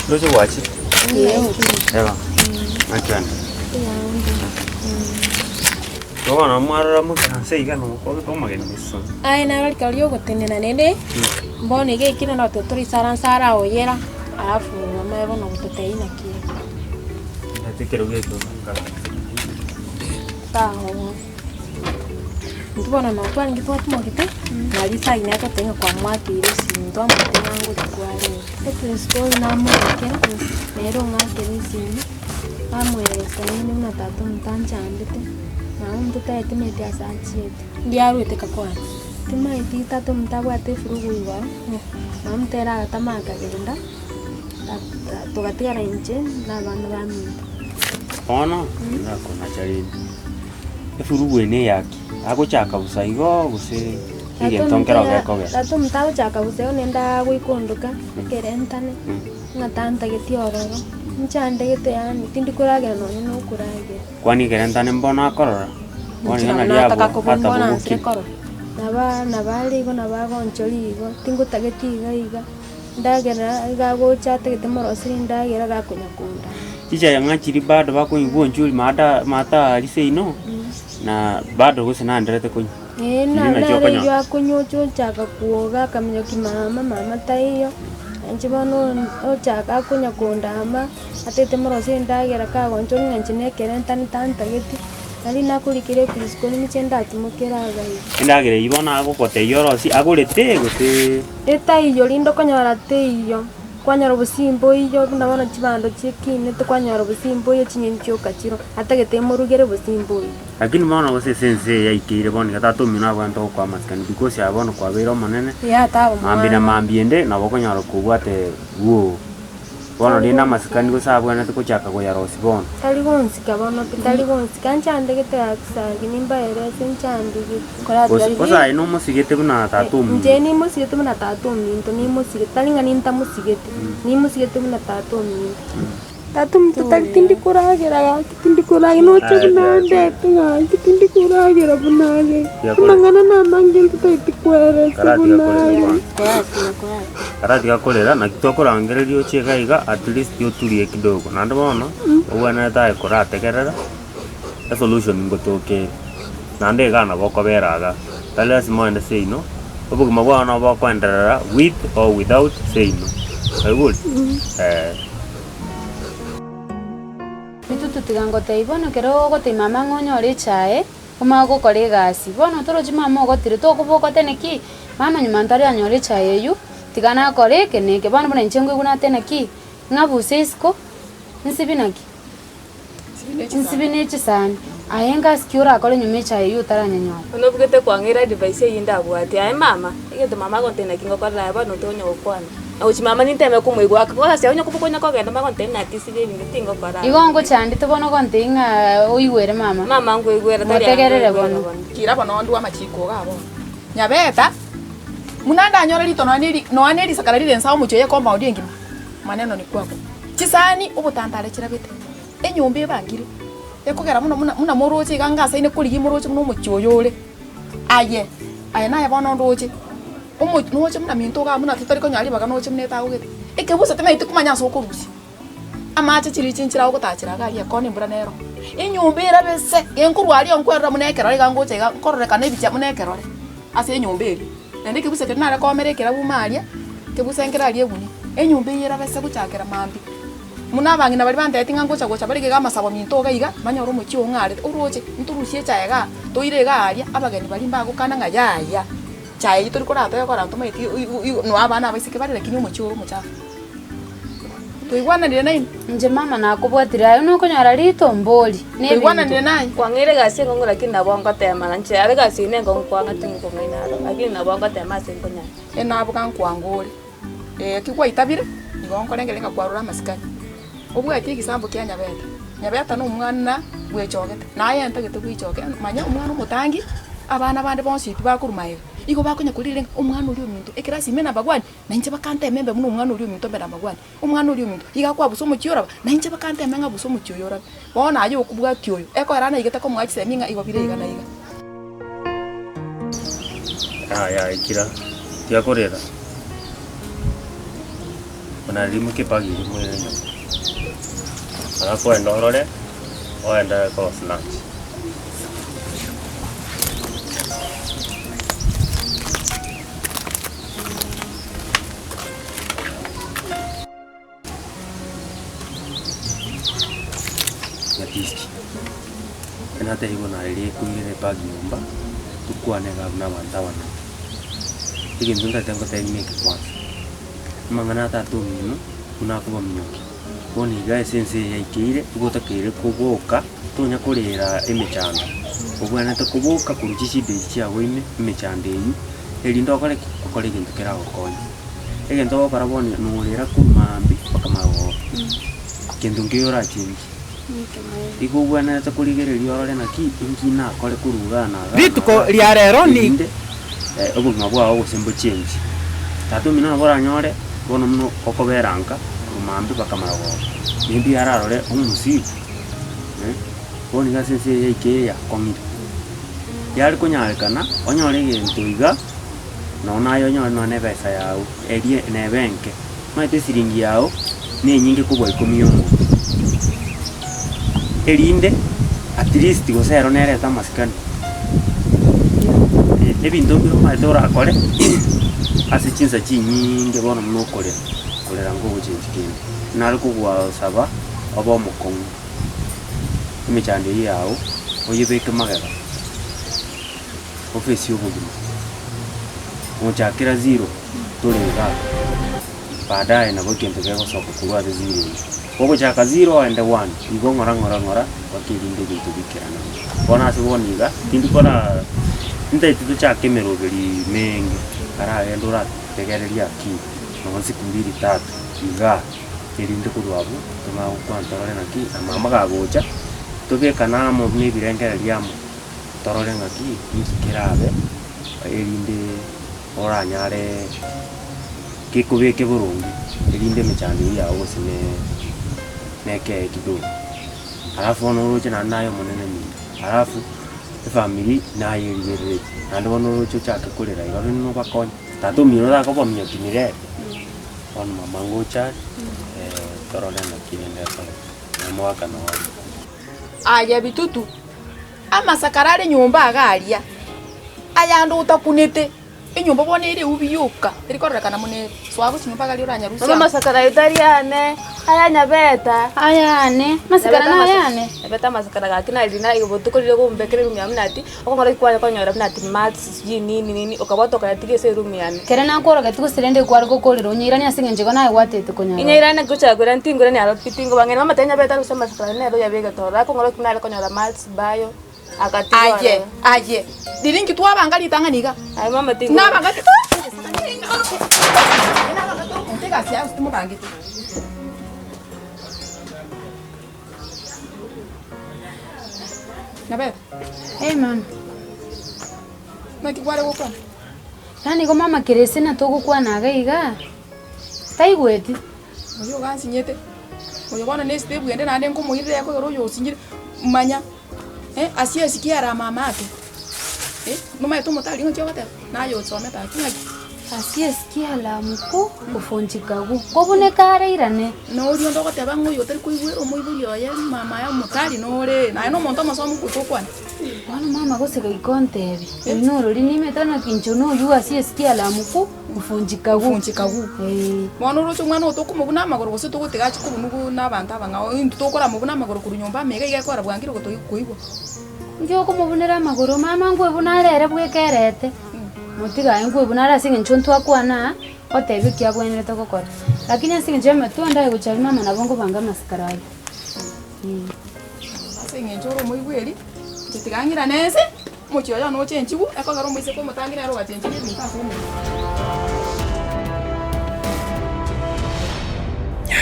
Lucu wajib. Iya. Ya. Makan. Kau nak marah muka saya kan, kau makan besar. Ay, naral kalio kutene na nende. Mboni ke kina na tutori saran sara oyera. Alafu mama yabo na mtoteina kia. Nanti kero gitu. Tahu. Ndibona nakuwa ngitwa tumo kite. Nali sai nako tenga kwa mwaki ile si ndo mtenga ngo tukwale. Ete story na mwake. Nero ngake ni sini. Amwe sanini una tatu mtanja andite. Na mtoto ete metia sachi ete. Ndiaru ete kakwani. Tima ete tatu mtabwa ate furugu iwa. Na mtera atamaka genda. Tukatia nje na bantu bami. Ono nako na chali. Furugu ene yake. Aku chaka busaigo buse igentongera gakoge. Tatu mtawo chaka buse onenda gwikunduka kerentane. Ngatanta getiororo. Nchande gete yani tindikuragera no kurage. Kwani kerentane mbona akorora? Kwani ngana liabo atabumbona sekoro. Nabali go nabagoncholi go tingutagetiga iga. Ndagera igago chate getemorosiri ndagera gakunyakunda. Chicha yangachiri bado bakunyibonjuli mata liseino. Na bado gusina nderete kunyu. Na kunyocho chaka kuoga kamyo mama taiyo. Anjibano chaka kunya kondama atete morosi ndagera ka goncho nganchine kerentani tanta geti. Nali nakulikire kriskoni michenda timukera gai. Ndagera ibona agokote yorosi agurete gute. Eta iyo lindo konyara teiyo. Kwanyara busimbo iyo ndabona chibando chekine to kwanyara busimbo iyo chinyencho kachiro atagete murugere busimbo. Lakini maana wase sense yaikire boni gatatu mina bantu kwa maskani because yabona kwa bero manene. Ya tawo. Mambiende na bokonyara kubwate wo. Bono linda maskani gusabwa na tukuchaka go yarosi bono. Taligonsi kabona taligonsi kanchande gete aksa ginimba ere senchande gikora. Kosa ino musigete buna tatu. Nje ni musigete buna tatu minto ni musigete talinga ninta musigete. Ni musigete buna tatu minto. Tatu minto tindi kuragera tindi kurage no chibnande tinga tindi kuragera bunage. Mangana na mangel tuti kwere bunage. Karati gakolera na kitokora ngererio chega iga at least yo tulie kidogo. Nando bono uwana ta korate kerera. A solution ngotoke. Nande gana bokoberaga. Tale asimo say no. Obugo mabwana bokwendera with or without say no. I would. Tigango te bono kero go te mama ngonyo re chae oma go kore gasi bono toro jima mo go tire to go boko teneki mama nyumantari anyore chae yu tigana kore kene ke bono bono nchengo guna teneki ngabu sesko nsibinaki nsibine chisani ayenga skiura kore nyume chae yu taranyanyo ono bugete kwangira device yinda bwati ay mama igete mama go teneki ngo kora bono tonyo okwana. Mama ninteme kumwigwa kwa sia onyo kubukonya kwa genda magonte na tisire ngitingo para igongo chandi to bono gontinga oigwere mama ngo igwera tari tegerere bono kira bono ndu amachiko gabo nyabeta munanda anyora lito no aneli sakaralile nsawo muchoye komba odi ngima maneno ni kwako chisani ubutantale kirabete enyumba bangire ekogera muna moroche ganga saine kuligi moroche no muchoyole aye naye bono ndoche noche muna minto ga muna tutori ko nyali baga noche mune ta ugete ekebusa tena itikumanya so korusi amache chiri chinchira ugutachira ga ya koni mbura nero inyumbira bese enkuru ali onkwera munekera ga ngoche ga korore kana ibicha munekera ase enyumbiri nende kebusa tena ara komerekera bumaria kebusa nkera ali eguni enyumbira bese guchakera mambi muna bangi na bali bante tinga ngocha gocha bali ga masabo minto ga iga manyoro muchi ongare uroche nturusie chaega toire ga aria abageni bali mbago kana nga yaya chai turi kora to yakora to maiti no abana basike bari lakini umuchi uru mucha to igwana ndire nai nje mama nakubwatira ayo nuko nyara rito mboli to igwana ndire nai kwangire gasi ngongo lakini nabongo tema nche ale gasi ne ngongo kwanga tingo ngainaro lakini nabongo tema sengonya enabuka nkwangore kigwa itabire ngongo lengelenga kwarura masikani obwati igisambo kya nyabeta no umwana gwechogete naye ntagete gwichoge manya umwana umutangi abana bande bonsi bakurumaye iko bakonya kulire umwana uri umuntu ekirasi mena bagwani nanje bakante membe muno umwana uri umuntu mbera bagwani umwana uri umuntu iga kwa buso mucyora nanje bakante menga buso mucyora bona ayo okubwa kyoyo eko arana igeta ko mwachi seminga igo bire iga na iga ya ikira tiakorera ona rimu kipagi mwenye alafu endorore oenda kwa snatch yatiski enate higo na ile kuile pagi nyumba tukwane gavana wandawana hiki ndunga tango taimeke kwanza mangana tatu mino unakuba mnyoki boni ga sense yaikire ugotakire kuboka tonya kurira emechanda ubwana takuboka kuruchishi dechi yawe emechanda eyu elindo kale kokole gintu kera gokonya egento para boni nurira kumambi pakamago kintu ngiyora chingi iko bwana takuligererio rore naki ingina kole kurugana rituko ria rero ni obugima bwawo gusembo change tatu mino bora nyore bono mno okoberanka kumambi pakamarago nimbi ararore umusiku boni gasense yake ya komira yari kunyarekana onyore gintu iga nona yo nyore no ne pesa yao erie ne benke maite siringi yao ni nyingi kubwa 10 erinde at least gosero nere tamaskani ebintu byo maite urakore asichinza chinyingi bono mno kolera ngo guchinjikini nari kugwa saba abo mukongo imechande yao oyibeke magara ofisi y'ubugima muchakira 0 tulega baadaye nabo kintu gego soko kurwa 0 koko chaka 0 and 1 igo ngora wakilinde bintu bikirana bona asiboniga kintu kora ndaitu chake merogeri mengi ara endora tegereria ki no siku 2-3 iga erinde kurwabu tuma kwantorore naki amama gagocha tobeka namo nibirengereria mo torore ngaki ikirabe erinde oranyare kikubeke burungi erinde mechandi yawo gusine neke kidogo alafu noruche na nayo munene ni alafu family nayo irire ando noruche chake kulira iro no bakonya tatu miro da ko bomyo kinire on mama ngocha torore na kinende pale mwaka no aya bitutu amasakarare nyumba agaria aya ndo utakunete inyumba bone iri ubiyuka irikorrekana mune swabu nyumba gali uranyarusia mama masakara itariane aya nyabeta ayane masikara na ayane beta masakara gakina ilina igobutukorire gumbekere rumya mnati okongora kwa konyora mnati maths nini ukabotoka yatige se rumyane kere na koro gatuko silende kwari kokolero nyirani asingenje kona watete kunyara inyirane guchagura ntingure ni aropitingo bangene mama tenya beta rusema masakara nero yabega tora kongora kuna konyora maths bayo akati aye diringi twabanga litanganiga ay mama tingo nabanga ntega sia ustimubangite nabe mama nakikware gukwa nani ko mama keresena togukwa nagaiga taigweti oyo gansinyete oyo bana neste bwende nande nkumuhirire ko yoro yosinyire manya asia sikia ra mama ake mama yetu mutali ngo chokata nayo tsome ta kinga asiesikia lamuku kufunjikagu kobunekare irane Norio ndogoteba ng'oyo otari koigwa omoibori oye mama ya omotari nore naye no omonto omosomo kwitokwana bono mama goseka ikontebi oinorori nimetana kincho noyu asiesikia lamuku kufunjikagu funchikagu bono oroche omwana otokomobuna amagoro gose togotega chikobunu n'abanto abang'ao into tokora mobuna amagoro korwa nyomba amega iga ekora bwangire gotokoigwa ngiokomobunera amagoro mama ngwebunarere bwekerete motigaye ngwebunara ase eng'encho ntwakwana otebi kiabwenerete gokora lakini ase eng'encho emetua ndaye gochari mama nabo ngobanga amasikarabi ase eng'encho ore omoigweri chitigang'ira nese mochio oyo noche enchigu ekogera omoiseke omotangire ero ogachenchiri ebinto ase omoigweri